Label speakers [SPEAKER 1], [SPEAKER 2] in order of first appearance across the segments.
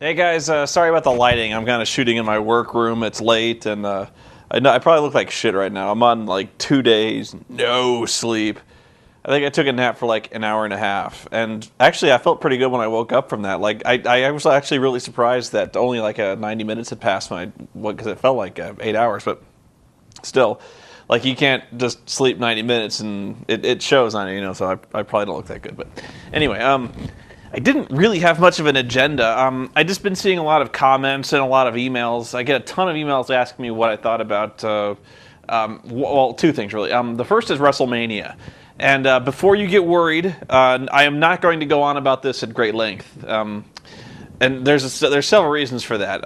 [SPEAKER 1] Hey guys, sorry about the lighting. I'm kind of shooting in my workroom. It's late, and I know I probably look like shit right now. I'm on like 2 days, no sleep. I think I took a nap for like an hour and a half, and actually I felt pretty good when I woke up from that. Like I was actually really surprised that only like 90 minutes had passed my because it felt like 8 hours, but still, like you can't just sleep 90 minutes and it shows on it, So I probably don't look that good, but anyway, I didn't really have much of an agenda. I just been seeing a lot of comments and a lot of emails. I get a ton of emails asking me what I thought about. Well, two things really. The first is Wrestlemania, and before you get worried, I am not going to go on about this at great length. And there's several reasons for that.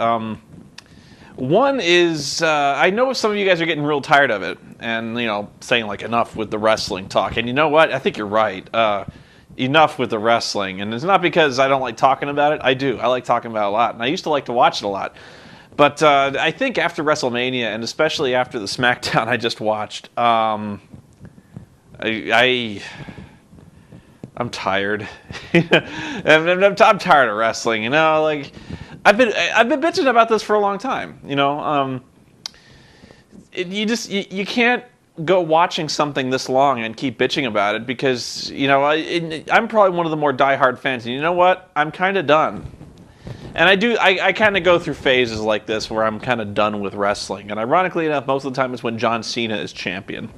[SPEAKER 1] One is I know some of you guys are getting real tired of it, and saying like enough with the wrestling talk. And you know what? I think you're right. Enough with the wrestling, and it's not because I don't like talking about it. I do. I like talking about it a lot, and I used to like to watch it a lot. But I think after WrestleMania, and especially after the SmackDown I just watched, I'm tired. I'm tired of wrestling. Like I've been bitching about this for a long time. You can't go watching something this long and keep bitching about it because I'm probably one of the more diehard fans, and you know what? I'm kind of done. And I kind of go through phases like this where I'm kind of done with wrestling. And ironically enough, most of the time it's when John Cena is champion.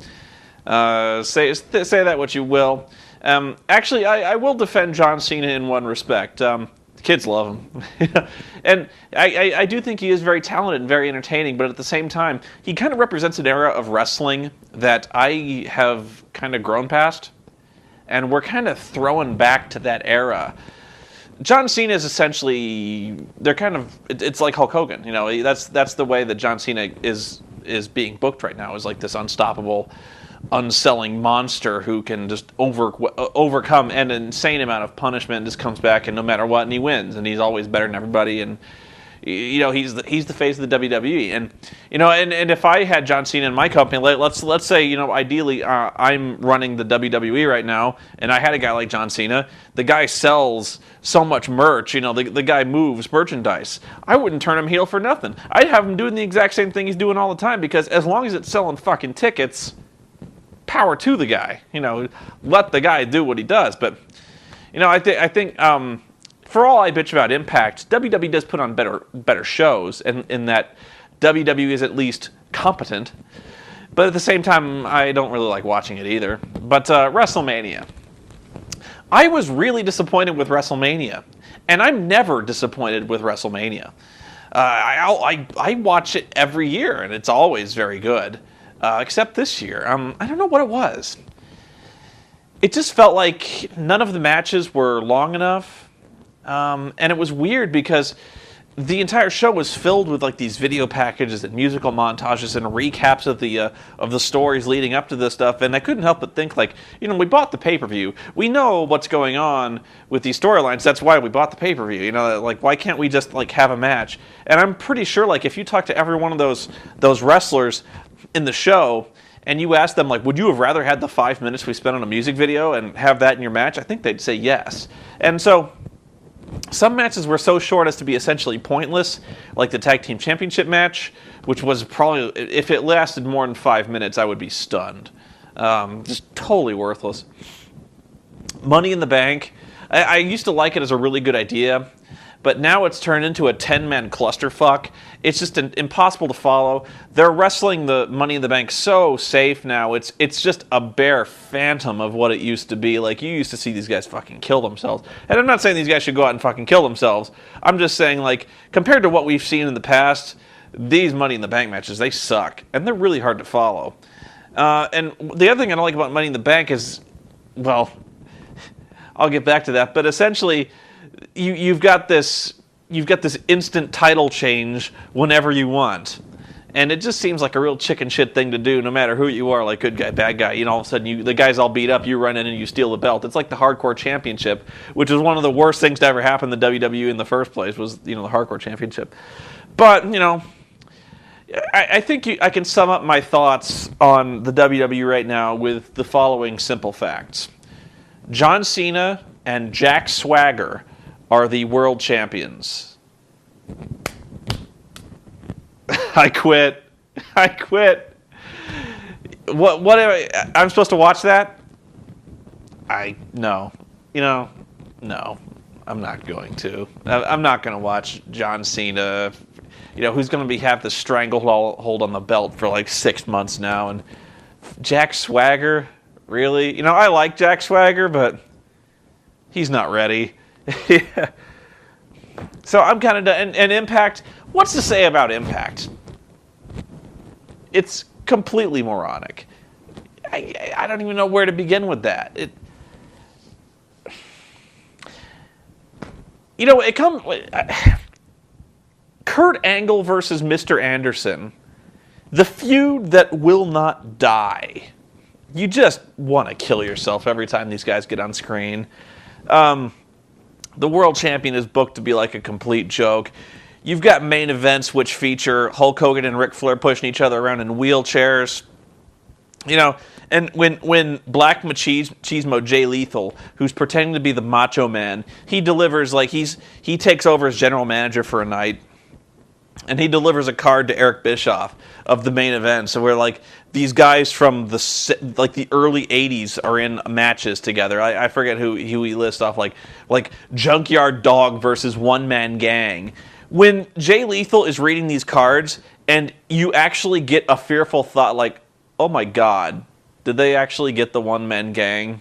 [SPEAKER 1] Say that what you will. Actually, I will defend John Cena in one respect. Kids love him. And I do think he is very talented and very entertaining, but at the same time, he kind of represents an era of wrestling that I have kind of grown past, and we're kind of throwing back to that era. John Cena is essentially, it's like Hulk Hogan. That's the way that John Cena is being booked right now, is like this unstoppable, unselling monster who can just overcome an insane amount of punishment and just comes back and no matter what, and he wins, and he's always better than everybody, and he's the face of the WWE, and if I had John Cena in my company, let's say ideally I'm running the WWE right now, and I had a guy like John Cena. The guy sells so much merch, the guy moves merchandise. I wouldn't turn him heel for nothing. I'd have him doing the exact same thing he's doing all the time, because as long as it's selling fucking tickets, power to the guy. Let the guy do what he does. But I think for all I bitch about Impact, WWE does put on better shows, and in that WWE is at least competent. But at the same time, I don't really like watching it either. But WrestleMania, I was really disappointed with WrestleMania, and I'm never disappointed with WrestleMania. I watch it every year, and it's always very good. Except this year. I don't know what it was. It just felt like none of the matches were long enough. And it was weird because the entire show was filled with like these video packages and musical montages and recaps of the stories leading up to this stuff. And I couldn't help but think like, we bought the pay-per-view. We know what's going on with these storylines. That's why we bought the pay-per-view. Like why can't we just like have a match? And I'm pretty sure like if you talk to every one of those wrestlers in the show, and you ask them, like, would you have rather had the 5 minutes we spent on a music video and have that in your match? I think they'd say yes. And so, some matches were so short as to be essentially pointless, like the Tag Team Championship match, which was probably, if it lasted more than 5 minutes, I would be stunned. Just totally worthless. Money in the Bank, I used to like it as a really good idea, but now it's turned into a 10-man clusterfuck. It's just impossible to follow. They're wrestling the Money in the Bank so safe now. It's just a bare phantom of what it used to be. Like, you used to see these guys fucking kill themselves. And I'm not saying these guys should go out and fucking kill themselves. I'm just saying, like, compared to what we've seen in the past, these Money in the Bank matches, they suck. And they're really hard to follow. And the other thing I don't like about Money in the Bank is, well, I'll get back to that. But essentially, you've got this instant title change whenever you want, and it just seems like a real chicken shit thing to do. No matter who you are, like good guy, bad guy, all of a sudden the guy's all beat up, you run in and you steal the belt. It's like the Hardcore Championship, which is one of the worst things to ever happen to WWE in the first place. Was the Hardcore Championship, but I think I can sum up my thoughts on the WWE right now with the following simple facts: John Cena and Jack Swagger are the world champions. I quit. I quit. What I'm supposed to watch that? No. No. I'm not going to. I'm not going to watch John Cena, who's going to have the stranglehold on the belt for like 6 months now. And Jack Swagger, really? I like Jack Swagger, but he's not ready. Yeah. So I'm kind of done. And Impact, what's to say about Impact? It's completely moronic. I don't even know where to begin with that. It comes... Kurt Angle versus Mr. Anderson. The feud that will not die. You just want to kill yourself every time these guys get on screen. The world champion is booked to be like a complete joke. You've got main events which feature Hulk Hogan and Ric Flair pushing each other around in wheelchairs. And when Black Machismo Jay Lethal, who's pretending to be the Macho Man, he delivers, like, he takes over as general manager for a night, and he delivers a card to Eric Bischoff of the main event. So we're like, these guys from the early 80s are in matches together. I forget who he lists off, like Junkyard Dog versus One Man Gang. When Jay Lethal is reading these cards, and you actually get a fearful thought like, oh my God, did they actually get the One Man Gang?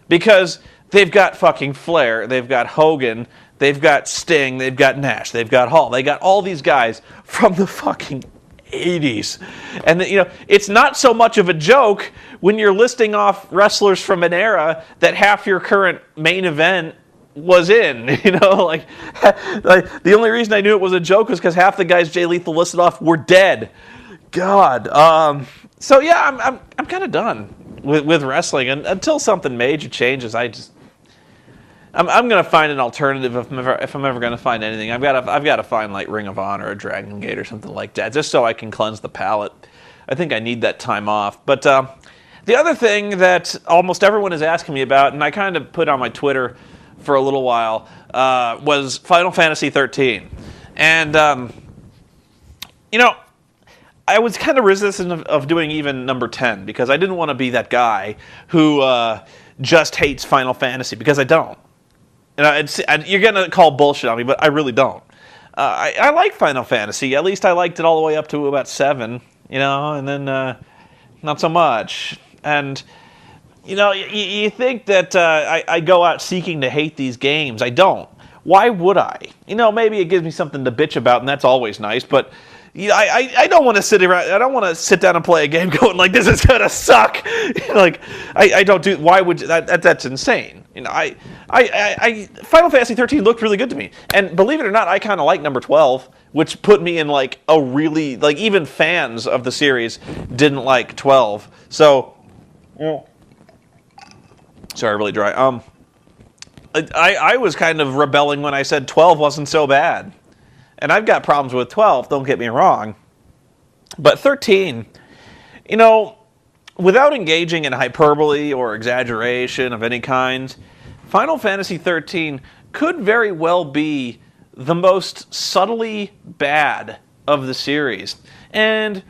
[SPEAKER 1] Because they've got fucking Flair, they've got Hogan, they've got Sting, they've got Nash, they've got Hall, they got all these guys from the fucking 80s. And it's not so much of a joke when you're listing off wrestlers from an era that half your current main event was in, like the only reason I knew it was a joke was because half the guys Jay Lethal listed off were dead. God. So yeah, I'm kind of done with wrestling, and until something major changes, I'm gonna find an alternative if I'm ever gonna find anything. I've got to find like Ring of Honor or Dragon Gate or something like that, just so I can cleanse the palate. I think I need that time off. But the other thing that almost everyone is asking me about, and I kind of put on my Twitter for a little while, was Final Fantasy XIII. And, I was kind of resistant of doing even number 10, because I didn't want to be that guy who just hates Final Fantasy, because I don't. You're going to call bullshit on me, but I really don't. I like Final Fantasy. At least I liked it all the way up to about 7, and then not so much. And... you think that I go out seeking to hate these games. I don't. Why would I? Maybe it gives me something to bitch about, and that's always nice, but I don't want to sit around. I don't want to sit down and play a game going like, this is going to suck. I don't do... Why would... That's insane. Final Fantasy 13 looked really good to me. And believe it or not, I kind of like number 12, which put me in like a really... Like, even fans of the series didn't like 12. So... Yeah. Sorry, really dry. I was kind of rebelling when I said 12 wasn't so bad. And I've got problems with 12, don't get me wrong. But 13, without engaging in hyperbole or exaggeration of any kind, Final Fantasy 13 could very well be the most subtly bad of the series. And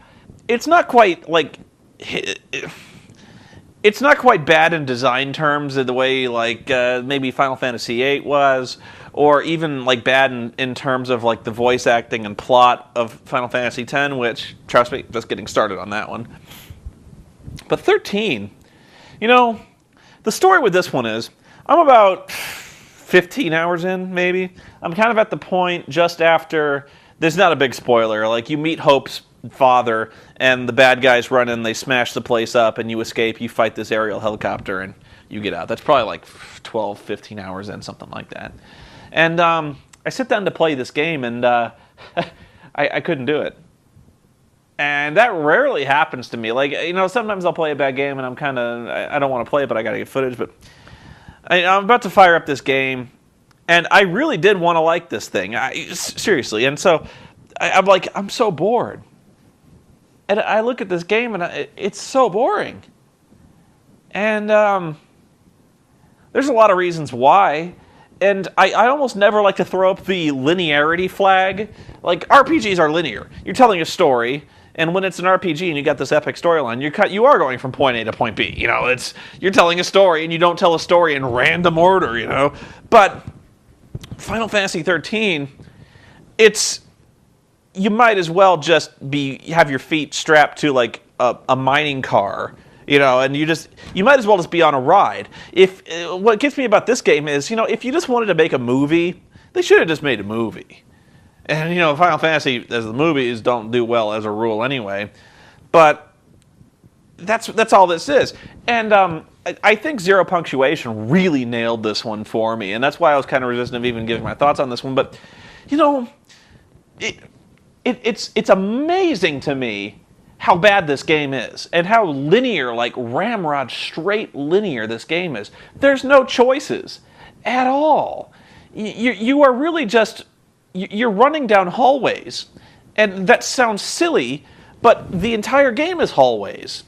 [SPEAKER 1] it's not quite like... It's not quite bad in design terms in the way like maybe Final Fantasy VIII was, or even like bad in terms of like the voice acting and plot of Final Fantasy X, which, trust me, just getting started on that one. But 13, the story with this one is, I'm about 15 hours in, maybe. I'm kind of at the point just after, there's not a big spoiler, like you meet Hope's father, and the bad guys run in, they smash the place up, and you escape, you fight this aerial helicopter, and you get out. That's probably like 12, 15 hours in, something like that. And I sit down to play this game, and I couldn't do it. And that rarely happens to me. Like, sometimes I'll play a bad game, and I'm kind of, I don't want to play it, but I got to get footage. But I'm about to fire up this game, and I really did want to like this thing. Seriously. And so I'm like, I'm so bored. And I look at this game, and it's so boring. And there's a lot of reasons why. And I almost never like to throw up the linearity flag. Like, RPGs are linear. You're telling a story, and when it's an RPG and you got this epic storyline, you are going from point A to point B. You know, you're telling a story, and you don't tell a story in random order, you know? But Final Fantasy XIII, you might as well just have your feet strapped to, like, a mining car, you know, and you might as well just be on a ride. What gets me about this game is, you know, if you just wanted to make a movie, they should have just made a movie. And, you know, Final Fantasy, as the movies, don't do well as a rule anyway. But that's all this is. And I think Zero Punctuation really nailed this one for me. And that's why I was kind of resistant of even giving my thoughts on this one. But, you know, it's amazing to me how bad this game is, and how linear, like ramrod straight linear this game is. There's no choices at all. You are really just, you're running down hallways, and that sounds silly, but the entire game is hallways.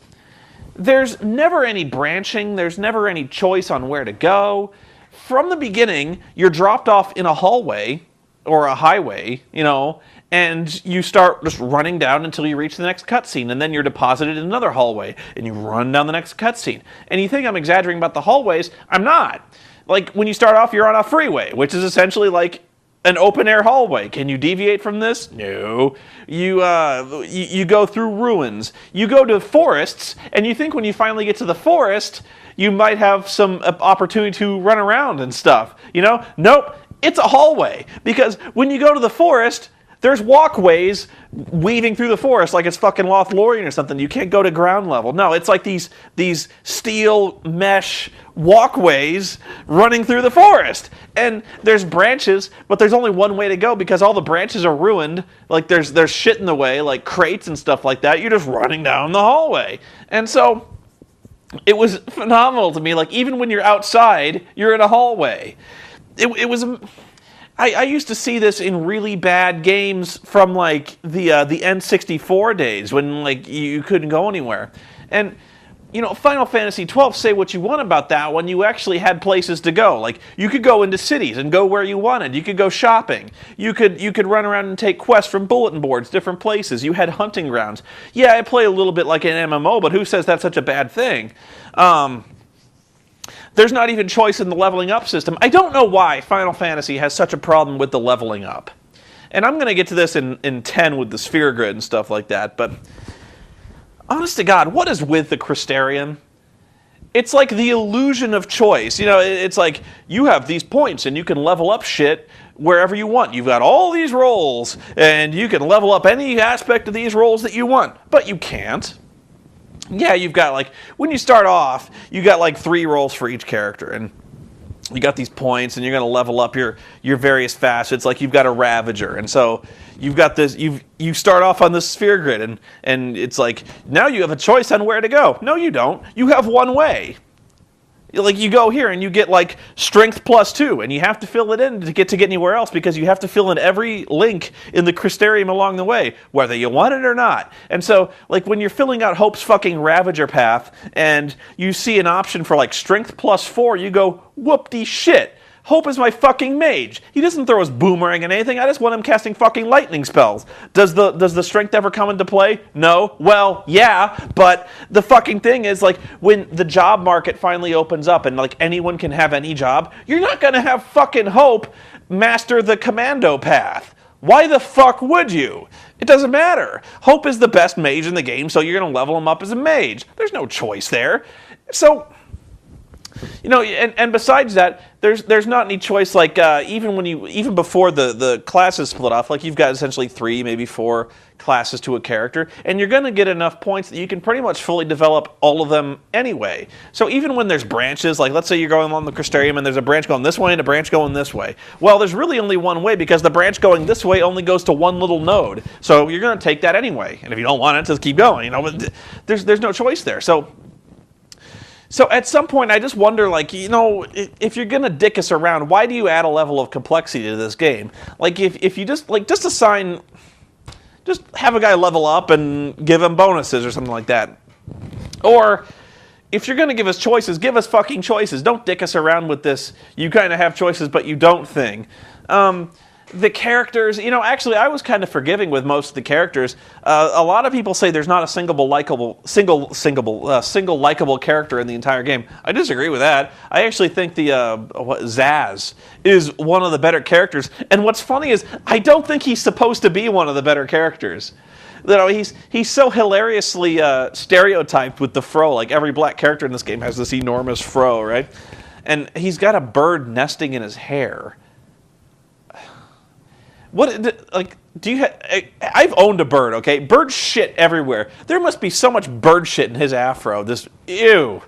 [SPEAKER 1] There's never any branching, there's never any choice on where to go. From the beginning, you're dropped off in a hallway, or a highway, you know, and you start just running down until you reach the next cutscene, and then you're deposited in another hallway, and you run down the next cutscene. And you think I'm exaggerating about the hallways? I'm not. Like, when you start off, you're on a freeway, which is essentially like an open-air hallway. Can you deviate from this? No. You go through ruins. You go to forests, and you think when you finally get to the forest, you might have some opportunity to run around and stuff. You know? Nope. It's a hallway. Because when you go to the forest, there's walkways weaving through the forest like it's fucking Lothlorien or something. You can't go to ground level. No, it's like these steel mesh walkways running through the forest. And there's branches, but there's only one way to go because all the branches are ruined. Like there's shit in the way, like crates and stuff like that. You're just running down the hallway. And so it was phenomenal to me. Like even when you're outside, you're in a hallway. It was... I used to see this in really bad games from like the N64 days when like you couldn't go anywhere. And you know, Final Fantasy XII, say what you want about that one, you actually had places to go. Like you could go into cities and go where you wanted. You could go shopping. You could run around and take quests from bulletin boards, different places. You had hunting grounds. Yeah, I play a little bit like an MMO, but who says that's such a bad thing? There's not even choice in the leveling up system. I don't know why Final Fantasy has such a problem with the leveling up. And I'm going to get to this in 10 with the sphere grid and stuff like that, but honest to God, what is with the Crystarium? It's like the illusion of choice. You know, it's like you have these points and you can level up shit wherever you want. You've got all these roles and you can level up any aspect of these roles that you want, but you can't. Yeah, you've got like, when you start off, you got like 3 roles for each character, and you got these points, and you're going to level up your various facets. Like you've got a Ravager, and so you've got this. You start off on this sphere grid, and it's like now you have a choice on where to go. No, you don't. You have one way. Like you go here and you get like strength +2, and you have to fill it in to get anywhere else because you have to fill in every link in the Crystarium along the way, whether you want it or not. And so, like when you're filling out Hope's fucking Ravager path, and you see an option for like strength +4, you go, whoop-de shit. Hope is my fucking mage. He doesn't throw his boomerang and anything. I just want him casting fucking lightning spells. Does the strength ever come into play? No. Well, yeah, but the fucking thing is, like, when the job market finally opens up and, like, anyone can have any job, you're not gonna have fucking Hope master the commando path. Why the fuck would you? It doesn't matter. Hope is the best mage in the game, so you're gonna level him up as a mage. There's no choice there. So... you know, and besides that, there's not any choice. Like even before the classes split off, like you've got essentially 3, maybe 4 classes to a character, and you're going to get enough points that you can pretty much fully develop all of them anyway. So even when there's branches, like let's say you're going along the Crystarium and there's a branch going this way and a branch going this way. Well, there's really only one way because the branch going this way only goes to one little node. So you're going to take that anyway, and if you don't want it, just keep going. You know, but there's no choice there. So at some point, I just wonder, like, you know, if you're gonna dick us around, why do you add a level of complexity to this game? Like, if you just have a guy level up and give him bonuses or something like that. Or if you're going to give us choices, give us fucking choices. Don't dick us around with this, you kind of have choices, but you don't thing. The characters, actually, I was kind of forgiving with most of the characters. A lot of people say there's not a single likable character in the entire game. I disagree with that. I actually think the Zaz is one of the better characters. And what's funny is I don't think he's supposed to be one of the better characters. He's so hilariously stereotyped with the fro. Like every black character in this game has this enormous fro, right? And he's got a bird nesting in his hair. I've owned a bird, okay? Bird shit everywhere. There must be so much bird shit in his afro. Ew.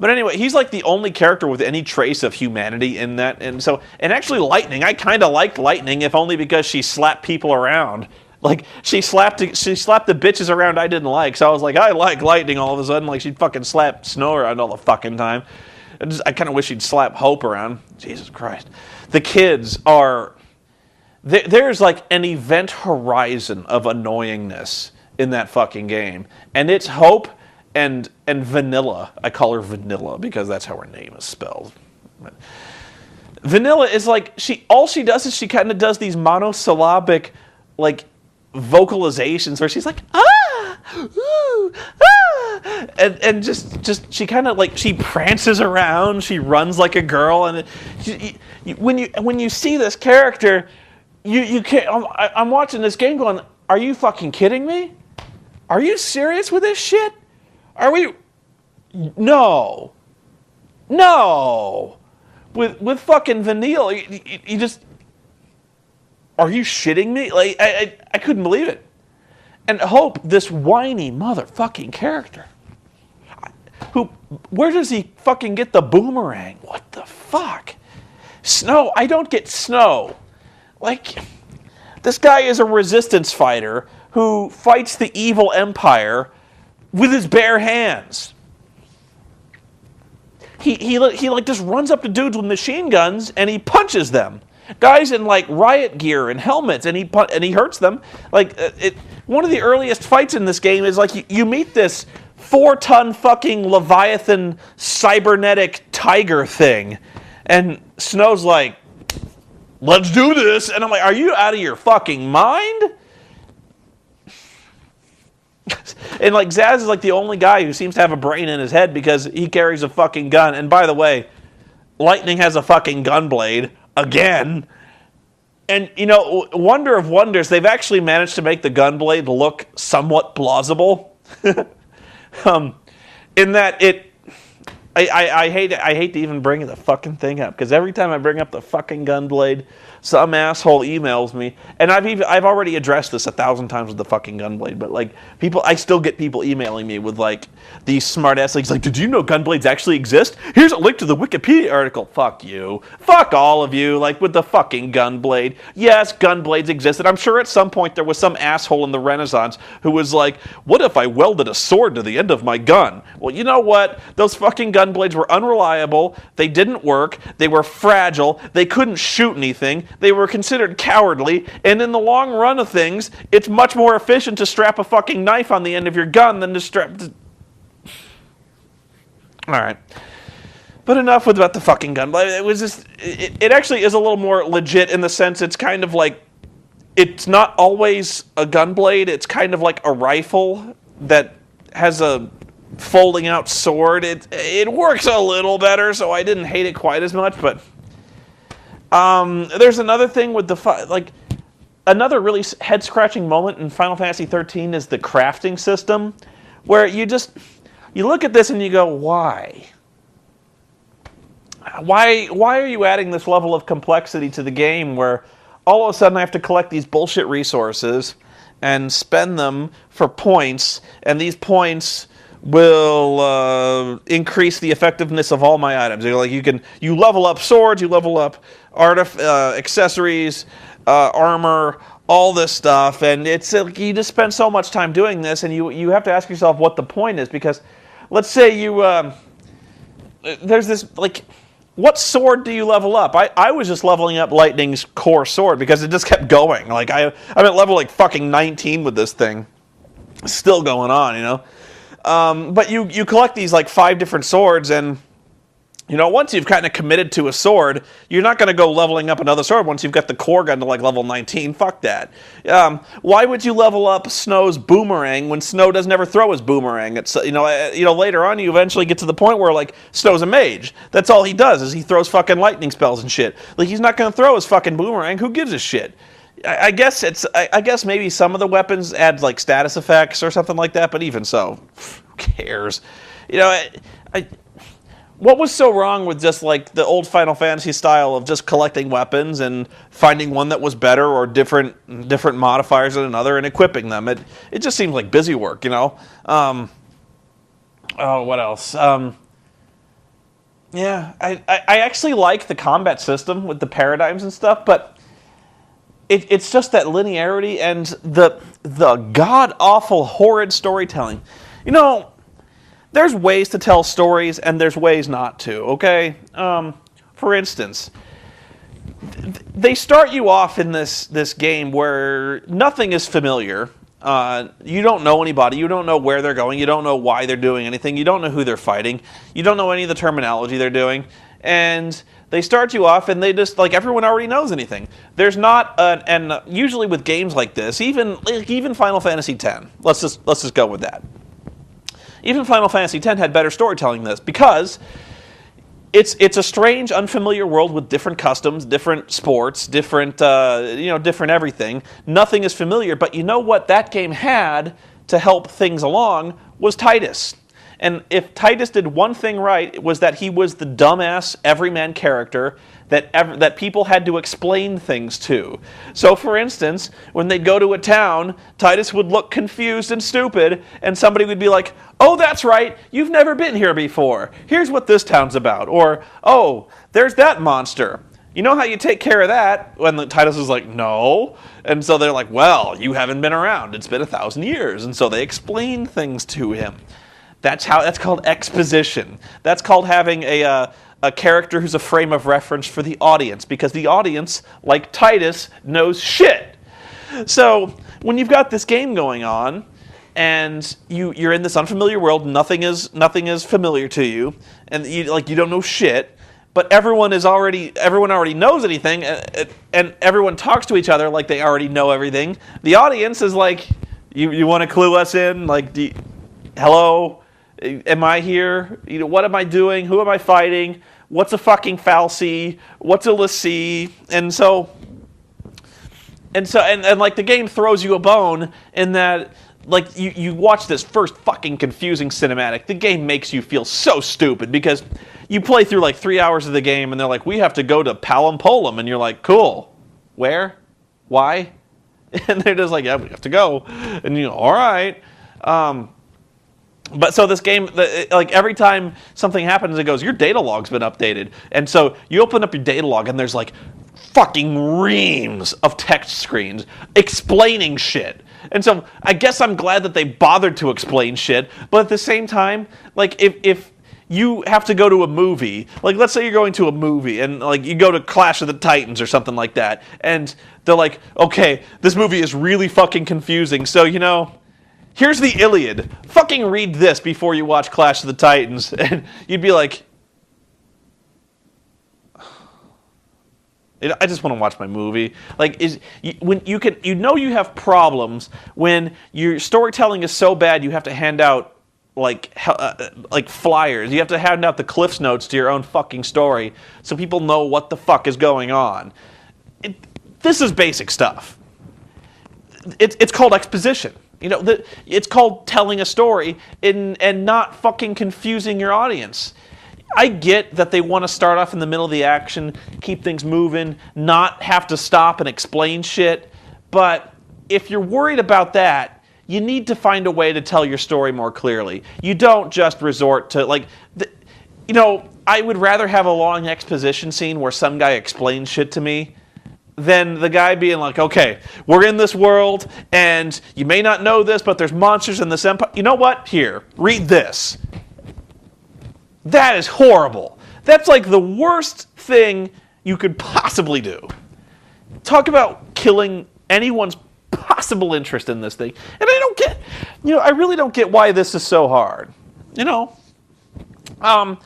[SPEAKER 1] But anyway, he's like the only character with any trace of humanity in that. And actually Lightning, I kind of liked Lightning, if only because she slapped people around. Like, she slapped the bitches around I didn't like. So I was like, I like Lightning all of a sudden. Like, she'd fucking slap Snow around all the fucking time. I kind of wish she'd slap Hope around. Jesus Christ. The kids are... There's like an event horizon of annoyingness in that fucking game. And it's Hope and Vanilla. I call her Vanilla because that's how her name is spelled. Vanilla is like, all she does is she kind of does these monosyllabic, like, vocalizations where she's like, ooh, and just she kind of like, she prances around, she runs like a girl, and when you see this character, you can't. I'm watching this game going, are you fucking kidding me? Are you serious with this shit? Are we? No. With fucking Vanille, you just. Are you shitting me? Like I couldn't believe it. And Hope, this whiny motherfucking character, where does he fucking get the boomerang? What the fuck? Snow, I don't get Snow. Like, this guy is a resistance fighter who fights the evil empire with his bare hands. He like just runs up to dudes with machine guns and he punches them. Guys in like riot gear and helmets, and he hurts them. Like one of the earliest fights in this game is like you meet this 4-ton fucking Leviathan cybernetic tiger thing, and Snow's like, let's do this. And I'm like, are you out of your fucking mind? And like Zaz is like the only guy who seems to have a brain in his head because he carries a fucking gun. And by the way, Lightning has a fucking gun blade again. And wonder of wonders, they've actually managed to make the gun blade look somewhat plausible. In that I hate to even bring the fucking thing up, because every time I bring up the fucking Gunblade, some asshole emails me, and I've already addressed this 1,000 times with the fucking Gunblade, but like I still get people emailing me with like these smart ass links, like, did you know Gunblades actually exist? Here's a link to the Wikipedia article. Fuck you. Fuck all of you, like with the fucking Gunblade. Yes, Gunblades existed. I'm sure at some point there was some asshole in the Renaissance who was like, what if I welded a sword to the end of my gun? Well, you know what? Those fucking Gunblades were unreliable, they didn't work, they were fragile, they couldn't shoot anything, they were considered cowardly, and in the long run of things, it's much more efficient to strap a fucking knife on the end of your gun than to strap... Alright. But enough about the fucking gun. It was just... It actually is a little more legit in the sense it's kind of like... It's not always a gunblade, it's kind of like a rifle that has a folding out sword. It works a little better, so I didn't hate it quite as much, but there's another thing with another really head-scratching moment in Final Fantasy XIII is the crafting system, where you look at this and you go, why? Why are you adding this level of complexity to the game where all of a sudden I have to collect these bullshit resources and spend them for points, and these points will increase the effectiveness of all my items. You level up swords, you level up accessories, armor, all this stuff, and it's you just spend so much time doing this, and you have to ask yourself what the point is, because let's say there's this what sword do you level up? I was just leveling up Lightning's core sword because it just kept going. I'm at level fucking 19 with this thing. It's still going on, But you collect these like 5 different swords, and once you've kind of committed to a sword, you're not going to go leveling up another sword once you've got the core gun to like level 19. Fuck that. Why would you level up Snow's boomerang when Snow doesn't ever throw his boomerang? It's later on you eventually get to the point where like Snow's a mage. That's all he does is he throws fucking lightning spells and shit. Like he's not going to throw his fucking boomerang. Who gives a shit? I guess maybe some of the weapons add like status effects or something like that, but even so, who cares? What was so wrong with just like the old Final Fantasy style of just collecting weapons and finding one that was better or different modifiers than another and equipping them? It just seems like busy work, what else? Yeah, I actually like the combat system with the paradigms and stuff, but it's just that linearity and the god-awful, horrid storytelling. There's ways to tell stories, and there's ways not to, okay? For instance, they start you off in this game where nothing is familiar. You don't know anybody. You don't know where they're going. You don't know why they're doing anything. You don't know who they're fighting. You don't know any of the terminology they're doing. And they start you off, and they just, like, everyone already knows anything. There's not, and usually with games like this, even Final Fantasy X, let's just go with that. Even Final Fantasy X had better storytelling than this because it's a strange, unfamiliar world with different customs, different sports, different everything. Nothing is familiar, but you know what that game had to help things along was Titus. And if Titus did one thing right, it was that he was the dumbass everyman character that people had to explain things to. So, for instance, when they'd go to a town, Titus would look confused and stupid, and somebody would be like, "Oh, that's right, you've never been here before. Here's what this town's about." Or, "Oh, there's that monster. You know how you take care of that?" When Titus is like, "No." And so they're like, "Well, you haven't been around. It's been 1,000 years." And so they explain things to him. That's called exposition. That's called having a character who's a frame of reference for the audience, because the audience, like Titus, knows shit. So when you've got this game going on, and you're in this unfamiliar world, nothing is familiar to you, and you don't know shit, but everyone already knows anything, and everyone talks to each other like they already know everything. The audience is like, you want to clue us in? Like, hello? Am I here? What am I doing? Who am I fighting? What's a fucking fal'C? What's a l'C? And like the game throws you a bone in that, like, you watch this first fucking confusing cinematic. The game makes you feel so stupid because you play through like 3 hours of the game and they're like, "We have to go to Palampolum," and you're like, "Cool. Where? Why?" And they're just like, "Yeah, we have to go." And all right. But so this game, like every time something happens, it goes, "Your data log's been updated." And so you open up your data log and there's like fucking reams of text screens explaining shit. And so I guess I'm glad that they bothered to explain shit. But at the same time, like if you have to go to a movie, like let's say you're going to a movie and like you go to Clash of the Titans or something like that, and they're like, "Okay, this movie is really fucking confusing. So, here's the Iliad. Fucking read this before you watch Clash of the Titans." And you'd be like, I just want to watch my movie. Like, when you have problems when your storytelling is so bad you have to hand out like flyers. You have to hand out the Cliff's Notes to your own fucking story so people know what the fuck is going on. This is basic stuff. It's called exposition. It's called telling a story and not fucking confusing your audience. I get that they want to start off in the middle of the action, keep things moving, not have to stop and explain shit. But if you're worried about that, you need to find a way to tell your story more clearly. You don't just resort to, I would rather have a long exposition scene where some guy explains shit to me than the guy being like, "Okay, we're in this world, and you may not know this, but there's monsters in this empire. You know what? Here, read this." That is horrible. That's like the worst thing you could possibly do. Talk about killing anyone's possible interest in this thing. And I don't get... I really don't get why this is so hard. I'm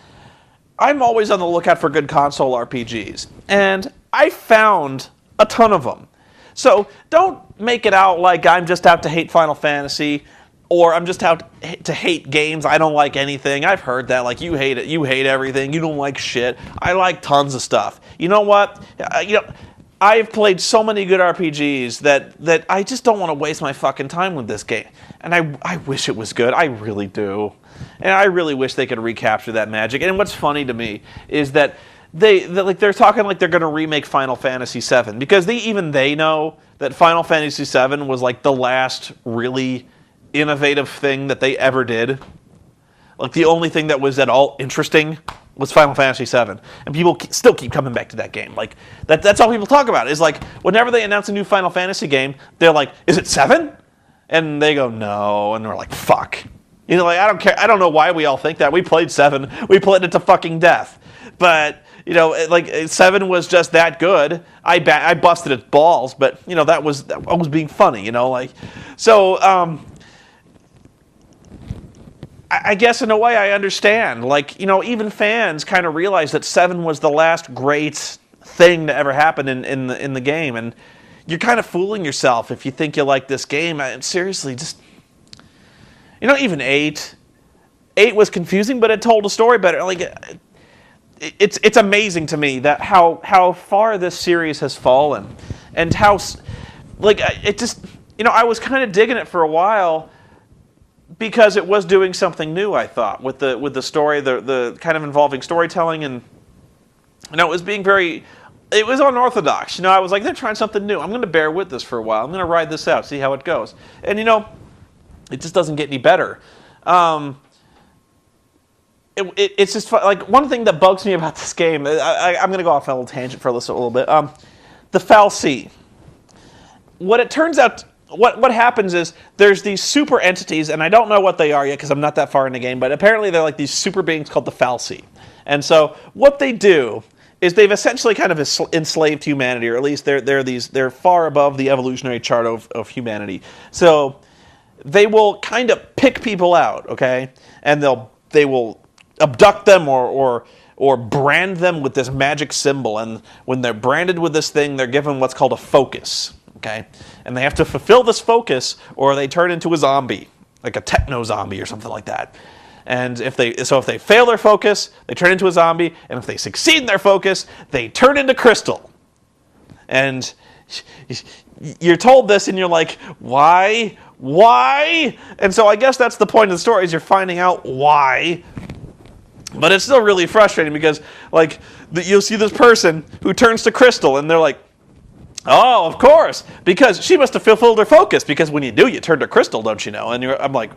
[SPEAKER 1] always on the lookout for good console RPGs, and I found a ton of them. So don't make it out like I'm just out to hate Final Fantasy, or I'm just out to hate games. I don't like anything. I've heard that, like, you hate it. You hate everything. You don't like shit. I like tons of stuff. You know what? I've played so many good RPGs that I just don't want to waste my fucking time with this game. And I wish it was good. I really do. And I really wish they could recapture that magic. And what's funny to me is that they're talking like they're going to remake Final Fantasy VII, because even they know that Final Fantasy VII was like the last really innovative thing that they ever did. Like, the only thing that was at all interesting was Final Fantasy VII, and people still keep coming back to that game. Like, that's all people talk about. Is like, whenever they announce a new Final Fantasy game, they're like, "Is it 7?" And they go, "No," and we're like, "Fuck." Like, I don't care. I don't know why we all think that. We played 7. We played it to fucking death. But like, 7 was just that good. I busted its balls, but that was being funny. So. I guess in a way I understand. Like, even fans kind of realize that 7 was the last great thing to ever happen in the game, and you're kind of fooling yourself if you think you like this game. Seriously, just even 8 was confusing, but it told a story better. Like, it's amazing to me that how far this series has fallen, and how, like, it just I was kind of digging it for a while, because it was doing something new, I thought, with the story, the kind of involving storytelling, and it was being it was unorthodox. I was like, they're trying something new. I'm going to bear with this for a while. I'm going to ride this out, see how it goes. And it just doesn't get any better. It's just like, one thing that bugs me about this game. I'm going to go off on a little tangent for a little bit. The fal'Cie. What it turns out. What happens is there's these super entities, and I don't know what they are yet because I'm not that far in the game, but apparently they're like these super beings called the fal'Cie. And so what they do is they've essentially kind of enslaved humanity, or at least they're far above the evolutionary chart of humanity. So they will kind of pick people out, okay? And they will abduct them or brand them with this magic symbol, and when they're branded with this thing, they're given what's called a focus. Okay, and they have to fulfill this focus, or they turn into a zombie, like a techno zombie or something like that. And if they fail their focus, they turn into a zombie, and if they succeed in their focus, they turn into crystal. And you're told this, and you're like, why? And so I guess that's the point of the story, is you're finding out why. But it's still really frustrating, because like you'll see this person who turns to crystal, and they're like, "Oh, of course, because she must have fulfilled her focus, because when you do, you turn to crystal, don't you know?" And I'm like,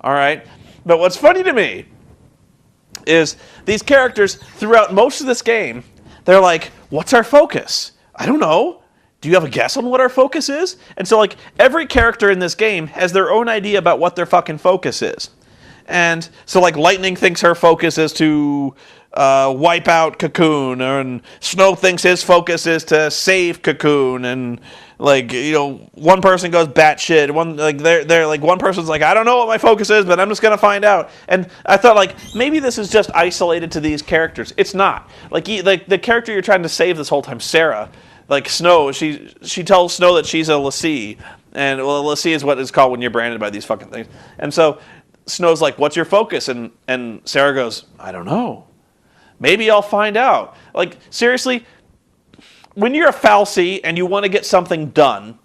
[SPEAKER 1] all right. But what's funny to me is these characters throughout most of this game, they're like, "What's our focus?" "I don't know." "Do you have a guess on what our focus is?" And so, like, every character in this game has their own idea about what their fucking focus is. And so, like, Lightning thinks her focus is to wipe out Cocoon, and Snow thinks his focus is to save Cocoon, and like, one person goes batshit. One person's like, "I don't know what my focus is, but I'm just gonna find out." And I thought, like, maybe this is just isolated to these characters. It's not. Like the character you're trying to save this whole time, Sarah, like Snow, she tells Snow that she's a l'Cie, and l'Cie is what it's called when you're branded by these fucking things. And so Snow's like, "What's your focus?" And Sarah goes, "I don't know. Maybe I'll find out." Like, seriously, when you're a fal'Cie and you want to get something done,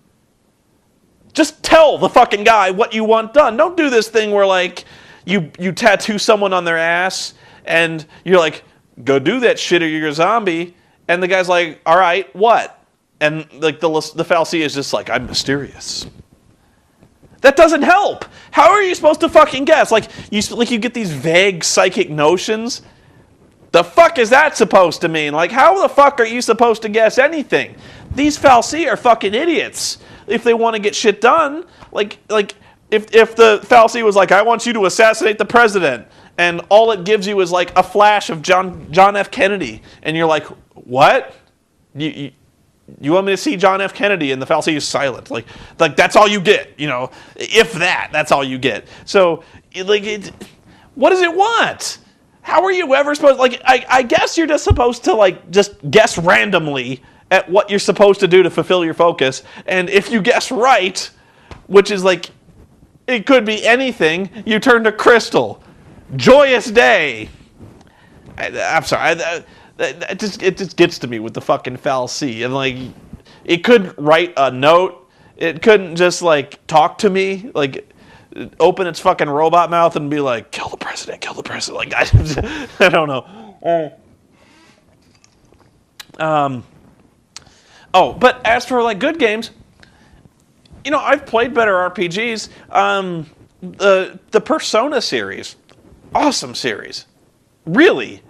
[SPEAKER 1] just tell the fucking guy what you want done. Don't do this thing where, like, you tattoo someone on their ass and you're like, "Go do that shit or you're a zombie." And the guy's like, "All right, what?" And like the fal'Cie is just like, "I'm mysterious." That doesn't help. How are you supposed to fucking guess? Like you get these vague psychic notions. The fuck is that supposed to mean? Like, how the fuck are you supposed to guess anything? These fal'Cie are fucking idiots if they want to get shit done. Like if the fal'Cie was like, "I want you to assassinate the president," and all it gives you is like a flash of John F. Kennedy, and you're like, "What? You You want me to see John F. Kennedy and the Fal'C is silent. Like that's all you get, If that's all you get. So, what does it want? How are you ever supposed, I guess you're just supposed to, just guess randomly at what you're supposed to do to fulfill your focus. And if you guess right, which is it could be anything, you turn to crystal. Joyous day. I'm sorry. It just gets to me with the fucking Fal'C. And, it couldn't write a note. It couldn't just, talk to me. Open its fucking robot mouth and be like, kill the president, kill the president. I don't know. But as for, good games, I've played better RPGs. The Persona series, awesome series. Really.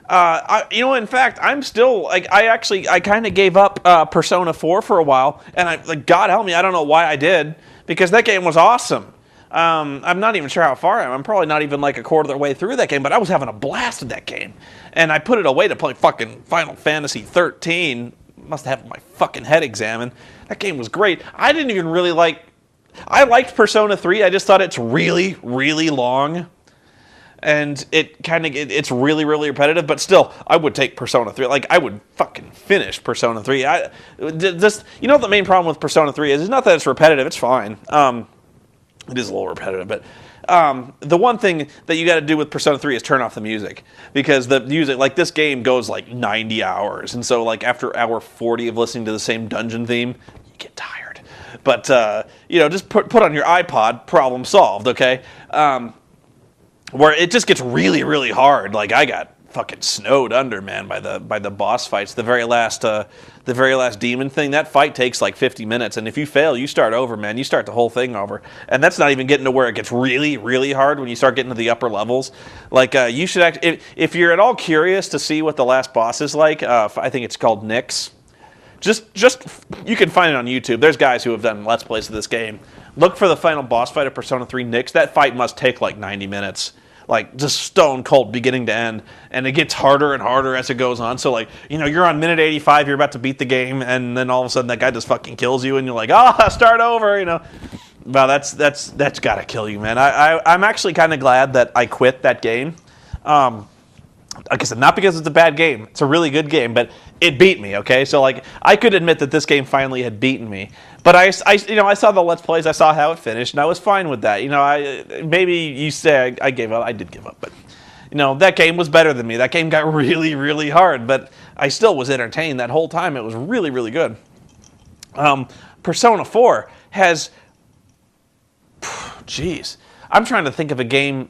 [SPEAKER 1] In fact, I'm still, I kind of gave up Persona 4 for a while, and God help me, I don't know why I did, because that game was awesome. I'm not even sure how far I am. I'm probably not even a quarter of the way through that game, but I was having a blast with that game. And I put it away to play fucking Final Fantasy 13. Must have my fucking head examined. That game was great. I didn't even really I liked Persona 3. I just thought it's really, really long. And it's really, really repetitive, but still, I would take Persona 3. I would fucking finish Persona 3. The main problem with Persona 3 is, it's not that it's repetitive, it's fine. It is a little repetitive, but the one thing that you got to do with Persona 3 is turn off the music. Because the music, this game goes 90 hours. And so, after hour 40 of listening to the same dungeon theme, you get tired. But, just put on your iPod, problem solved, okay? Where it just gets really, really hard. I got fucking snowed under, man, by the boss fights. The very last demon thing, that fight takes 50 minutes, and if you fail, you start over, man. You start the whole thing over, and that's not even getting to where it gets really, really hard when you start getting to the upper levels. You should if you're at all curious to see what the last boss is like, I think it's called Nyx. Just you can find it on YouTube. There's guys who have done Let's Plays of this game. Look for the final boss fight of Persona 3 Nyx. That fight must take 90 minutes. Just stone cold beginning to end. And it gets harder and harder as it goes on. So, you're on minute 85, you're about to beat the game, and then all of a sudden that guy just fucking kills you, and you're like, start over, Well, that's gotta kill you, man. I'm actually kind of glad that I quit that game. Like I said, not because it's a bad game. It's a really good game, but it beat me, okay? So, I could admit that this game finally had beaten me. But I saw the Let's Plays, I saw how it finished, and I was fine with that. Maybe you say I gave up. I did give up, but, that game was better than me. That game got really, really hard, but I still was entertained that whole time. It was really, really good. Persona 4 has... Jeez. I'm trying to think of a game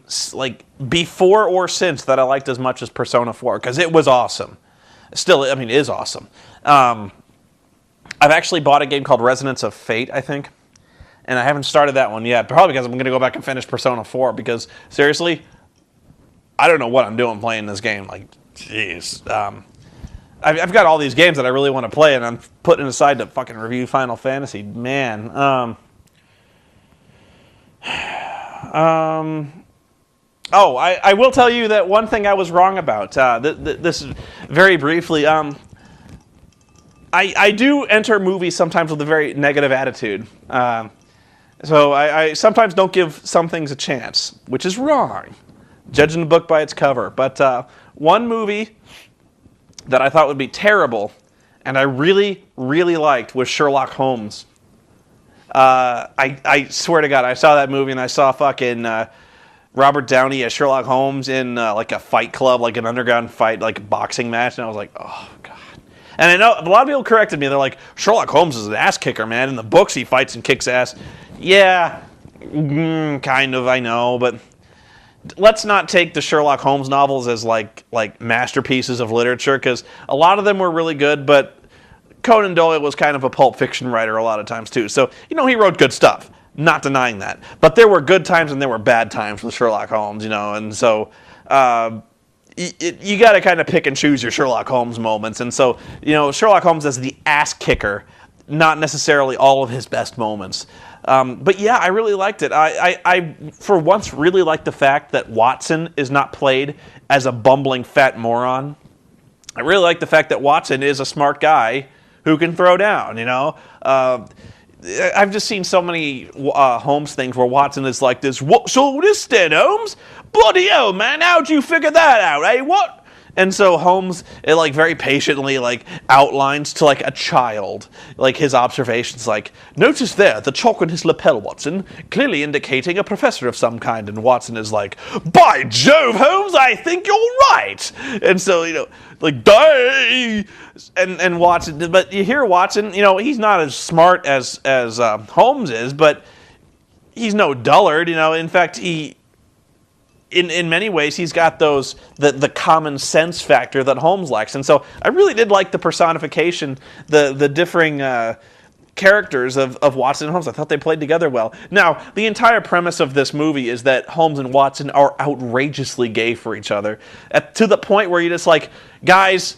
[SPEAKER 1] before or since that I liked as much as Persona 4, because it was awesome. Still, it is awesome. I've actually bought a game called Resonance of Fate, I think, and I haven't started that one yet, probably because I'm going to go back and finish Persona 4, because, seriously, I don't know what I'm doing playing this game. Jeez. I've got all these games that I really want to play, and I'm putting aside to fucking review Final Fantasy. Man. I will tell you that one thing I was wrong about. This is very briefly. I do enter movies sometimes with a very negative attitude. So I sometimes don't give some things a chance, which is wrong. Judging the book by its cover. But one movie that I thought would be terrible, and I really, really liked, was Sherlock Holmes. I swear to God, I saw that movie and I saw fucking Robert Downey as Sherlock Holmes in a fight club, an underground fight, boxing match, and I was like, oh God. And I know a lot of people corrected me. They're like, Sherlock Holmes is an ass kicker, man. In the books, he fights and kicks ass. Yeah, kind of, I know, but let's not take the Sherlock Holmes novels as like masterpieces of literature, because a lot of them were really good, but Conan Doyle was kind of a pulp fiction writer a lot of times too. So, he wrote good stuff. Not denying that. But there were good times and there were bad times with Sherlock Holmes, and so you got to kind of pick and choose your Sherlock Holmes moments. And so, Sherlock Holmes as the ass kicker, not necessarily all of his best moments. But yeah, I really liked it. I for once really liked the fact that Watson is not played as a bumbling fat moron. I really like the fact that Watson is a smart guy who can throw down, I've just seen so many Holmes things where Watson is like this, what's all this then, Holmes? Bloody hell, man, how'd you figure that out, eh? What? And so Holmes, very patiently, outlines to, a child, his observations, notice there, the chalk on his lapel, Watson, clearly indicating a professor of some kind. And Watson is like, by Jove, Holmes, I think you're right. And so, die. And Watson, but you hear Watson, he's not as smart as Holmes is, but he's no dullard, In fact, In many ways, he's got the common sense factor that Holmes lacks. And so I really did like the personification, the differing characters of Watson and Holmes. I thought they played together well. Now, the entire premise of this movie is that Holmes and Watson are outrageously gay for each other. To the point where you're just like, guys,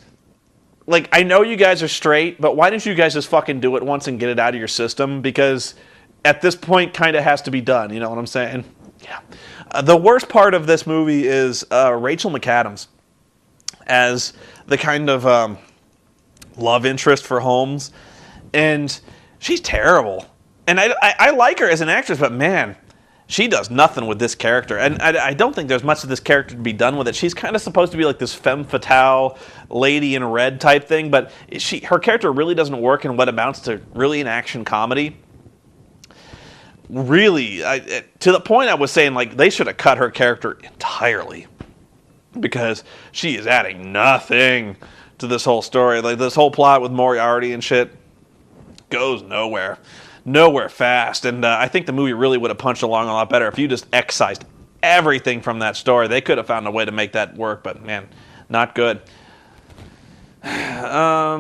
[SPEAKER 1] I know you guys are straight, but why don't you guys just fucking do it once and get it out of your system? Because at this point, kind of has to be done. You know what I'm saying? Yeah. The worst part of this movie is Rachel McAdams as the kind of love interest for Holmes, and she's terrible. And I like her as an actress, but man, she does nothing with this character. And I don't think there's much of this character to be done with it. She's kind of supposed to be like this femme fatale, lady in red type thing, but her character really doesn't work in what amounts to really an action comedy. Really, to the point I was saying, they should have cut her character entirely, because she is adding nothing to this whole story. This whole plot with Moriarty and shit goes nowhere fast. And I think the movie really would have punched along a lot better if you just excised everything from that story. They could have found a way to make that work, but man, not good. But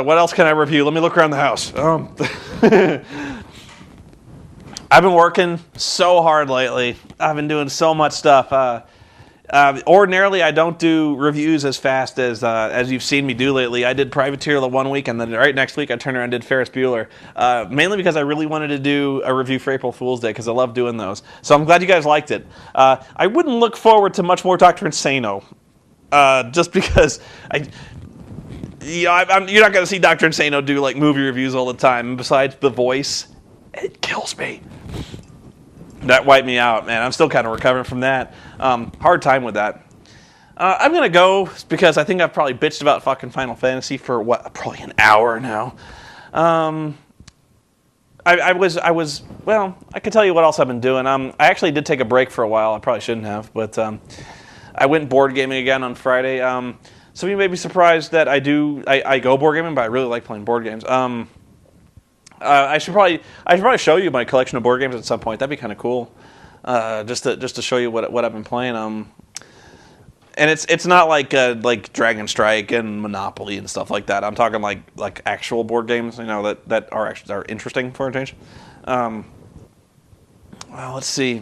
[SPEAKER 1] what else can I review? Let me look around the house. I've been working so hard lately. I've been doing so much stuff. Ordinarily, I don't do reviews as fast as you've seen me do lately. I did Privateer the one week, and then right next week I turned around and did Ferris Bueller. Mainly because I really wanted to do a review for April Fool's Day, because I love doing those. So I'm glad you guys liked it. I wouldn't look forward to much more Dr. Insano. Just because you're not going to see Dr. Insano do movie reviews all the time. And besides the voice, it kills me. That wiped me out, man. I'm still kind of recovering from that. Hard time with that. I'm going to go because I think I've probably bitched about fucking Final Fantasy for probably an hour now. I can tell you what else I've been doing. I actually did take a break for a while. I probably shouldn't have, but I went board gaming again on Friday. Some of you may be surprised that I go board gaming, but I really like playing board games. I should probably show you my collection of board games at some point. That'd be kind of cool, just to show you what I've been playing. And it's not like Dragon Strike and Monopoly and stuff like that. I'm talking like actual board games, that are interesting for a change. Well, let's see.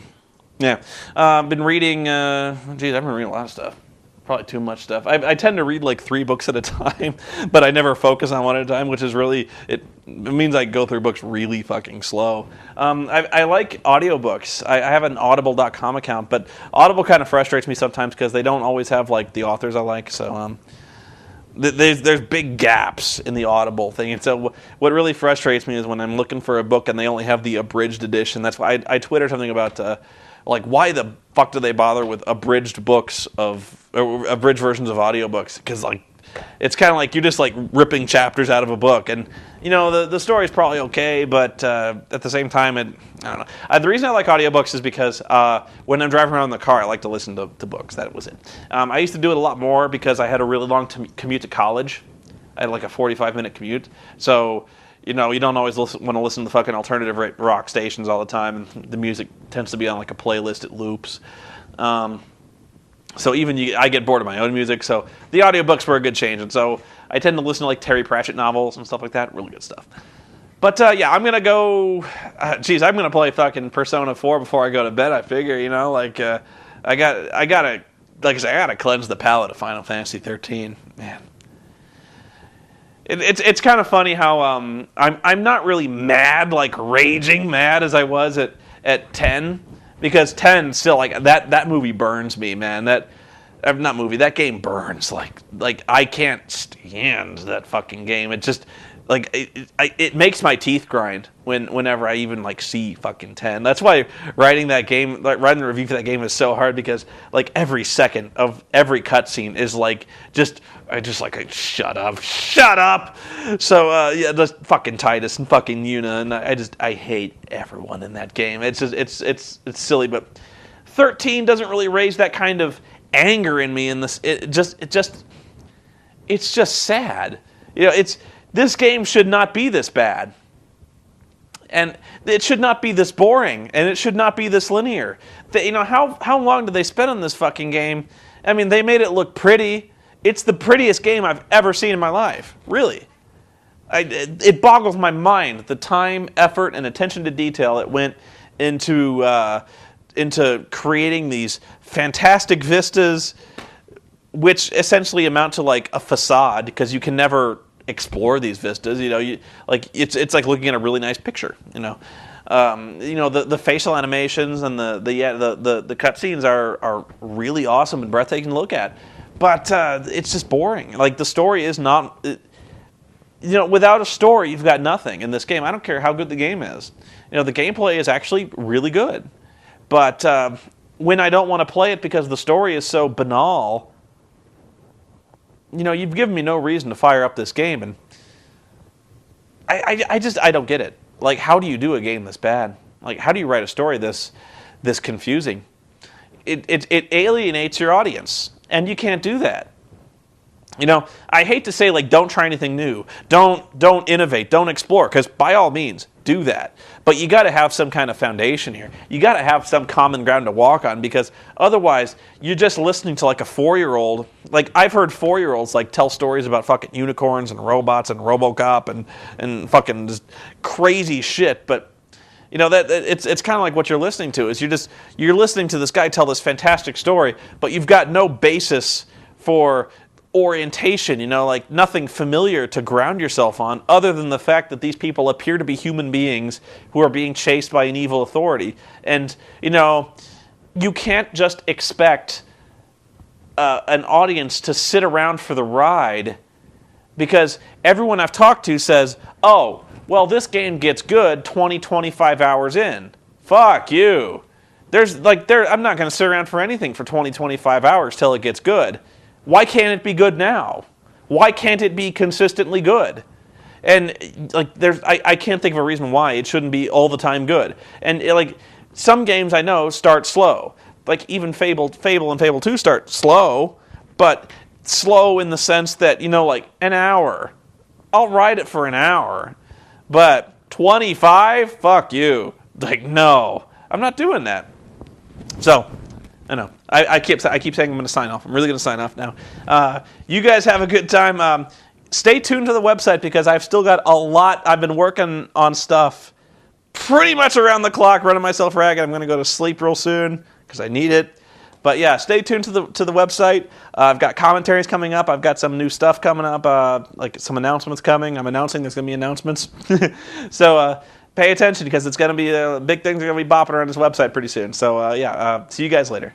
[SPEAKER 1] Yeah, I've been reading. I've been reading a lot of stuff. Probably too much stuff. I tend to read 3 books at a time, but I never focus on one at a time, which is really it means I go through books really fucking slow. I like audiobooks. I have an audible.com account, but Audible kind of frustrates me sometimes because they don't always have the authors I like. So there's big gaps in the Audible thing, and so what really frustrates me is when I'm looking for a book and they only have the abridged edition. That's why I Twitter something about why the fuck do they bother with abridged versions of audiobooks? Because it's kind of like you're just ripping chapters out of a book, and the story's probably okay, but at the same time, I don't know. The reason I like audiobooks is because when I'm driving around in the car, I like to listen to books. That was it. I used to do it a lot more because I had a really long commute to college. I had a 45-minute commute, so. You don't always want to listen to the fucking alternative rock stations all the time, and the music tends to be on a playlist. It loops. So even I get bored of my own music, so the audiobooks were a good change. And so I tend to listen to Terry Pratchett novels and stuff like that. Really good stuff. But yeah, I'm going to go, I'm going to play fucking Persona 4 before I go to bed, I figure, I got to cleanse the palate of Final Fantasy 13, man. It's kind of funny how I'm not really mad, raging mad as I was at 10, because 10 still that movie burns me, man. not movie. That game burns. Like I can't stand that fucking game. It just like it makes my teeth grind whenever I even like see fucking 10. That's why writing that game, like writing the review for that game, is so hard, because like every second of every cutscene is like I just shut up. So yeah, just fucking Titus and fucking Yuna, and I hate everyone in that game. It's just it's silly, but 13 doesn't really raise that kind of anger in me. In this, it's just sad. You know, this game should not be this bad. And it should not be this boring, and it should not be this linear. You know, how long did they spend on this fucking game? I mean, they made it look pretty. It's the prettiest game I've ever seen in my life, really. It boggles my mind the time, effort, and attention to detail that went into creating these fantastic vistas, which essentially amount to like a facade, because you can never explore these vistas. You know, it's like looking at a really nice picture. You know, the facial animations and the cutscenes are really awesome and breathtaking to look at, but it's just boring. Like, the story is not. Without a story, you've got nothing in this game. I don't care how good the game is. You know, the gameplay is actually really good, but when I don't want to play it because the story is so banal, you've given me no reason to fire up this game, and I don't get it. Like, how do you do a game this bad? Like, how do you write a story this confusing? It alienates your audience, and you can't do that. I hate to say, like, don't try anything new, don't innovate, don't explore, because by all means, do that. But you got to have some kind of foundation here. You got to have some common ground to walk on, because otherwise, you're just listening to like a 4-year-old. Like, I've heard 4-year-olds like tell stories about fucking unicorns and robots and RoboCop and fucking just crazy shit. But that it's kind of like what you're listening to is you're listening to this guy tell this fantastic story, but you've got no basis for orientation, like nothing familiar to ground yourself on, other than the fact that these people appear to be human beings who are being chased by an evil authority. And you can't just expect an audience to sit around for the ride, because everyone I've talked to says, oh, well, this game gets good 20-25 hours in. Fuck you. I'm not going to sit around for anything for 20-25 hours till it gets good. Why can't it be good now? Why can't it be consistently good? And I can't think of a reason why it shouldn't be all the time good. And some games I know start slow. Like, even Fable and Fable 2 start slow, but slow in the sense that, like an hour. I'll ride it for an hour, but 25? Fuck you. Like, no, I'm not doing that. So, I know. I keep saying I'm going to sign off. I'm really going to sign off now. You guys have a good time. Stay tuned to the website, because I've still got a lot. I've been working on stuff pretty much around the clock, running myself ragged. I'm going to go to sleep real soon because I need it. But yeah, stay tuned to the website. I've got commentaries coming up. I've got some new stuff coming up, like some announcements coming. I'm announcing there's going to be announcements. So pay attention, because it's going to be big things are going to be bopping around this website pretty soon. So yeah, see you guys later.